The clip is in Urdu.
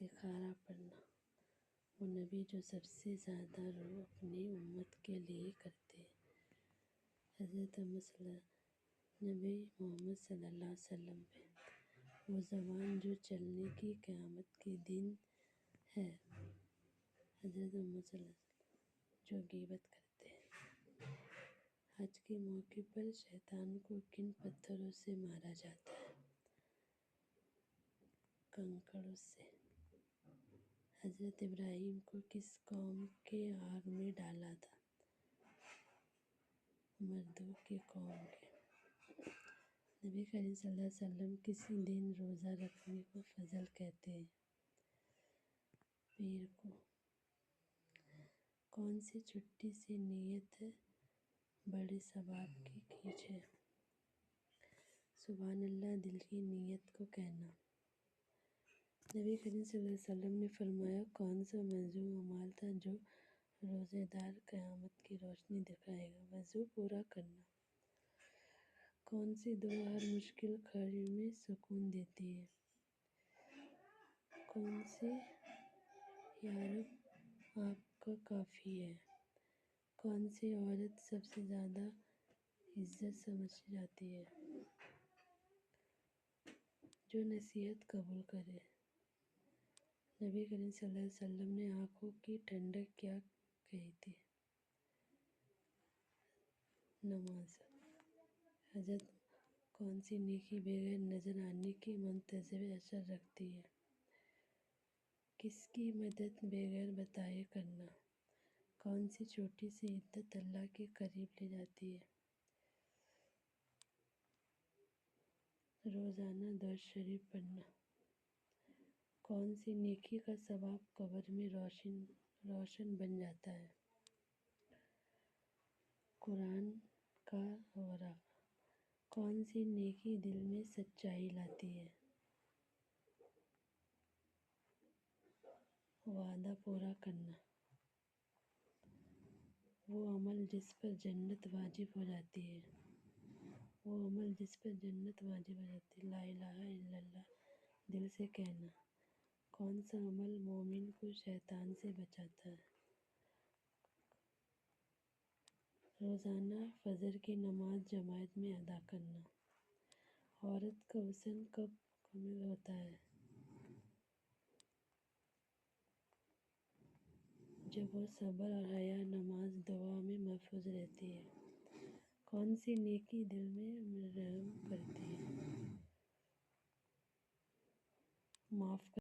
استخارہ پڑھنا، وہ نبی جو سب سے زیادہ رو اپنی امت کے لیے کرتے ہیں۔ حضرت نبی محمد صلی اللہ علیہ وسلم پہ وہ زبان جو چلنے کی قیامت کے دن ہے، حضرت محمد صلی اللہ علیہ وسلم جو غیبت کرتے ہیں۔ حج کے موقع پر شیطان کو کن پتھروں سے مارا جاتا ہے؟ کنکڑوں سے۔ حضرت ابراہیم کو کس قوم کے آگ میں ڈالا تھا؟ مردوک کی قوم کے۔ نبی کریم صلی اللہ علیہ وسلم کسی دن روزہ رکھنے کو فضل کہتے ہیں؟ پیر کو۔ کون سی چھٹی سے نیت بڑے ثواب کی کھینچ ہے؟ سبحان اللہ دل کی نیت کو کہنا۔ نبی کریم صلی اللہ علیہ وسلم نے فرمایا کون سا معصوم اعمال تھا جو روزے دار قیامت کی روشنی دکھائے گا؟ وضو پورا کرنا۔ کون سی دعا ہر مشکل گھڑی میں سکون دیتی ہے؟ کون سی یا رب آپ کا کافی ہے؟ کون سی عورت سب سے زیادہ عزت سمجھی جاتی ہے؟ جو نصیحت قبول کرے۔ نبی کریم صلی اللہ علیہ وسلم نے آنکھوں کی ٹھنڈک کیا کہی تھی؟ نماز۔ حضرت کون سی نیکی بغیر نظر آنے کے منتظر اثر رکھتی ہے؟ کس کی مدد بغیر بتائے کرنا؟ کون سی چھوٹی سی عادت اللہ کے قریب لے جاتی ہے؟ روزانہ درود شریف پڑھنا۔ کون سی نیکی کا ثواب قبر میں روشن بن جاتا ہے؟ قرآن کا ورقہ۔ کون سی نیکی دل میں سچائی لاتی ہے؟ وعدہ پورا کرنا۔ وہ عمل جس پر جنت واجب ہو جاتی ہے؟ وہ عمل جس پر جنت واجب ہو جاتی ہے۔ لا الہ الا اللہ دل سے کہنا۔ کون سا عمل مومن کو شیطان سے بچاتا ہے؟ روزانہ فجر کی نماز جماعت میں ادا کرنا۔ عورت کا حسن کب مکمل ہوتا ہے؟ جب وہ صبر اور حیا نماز دعا میں محفوظ رہتی ہے۔ کون سی نیکی دل میں رحم کرتی ہے؟ معاف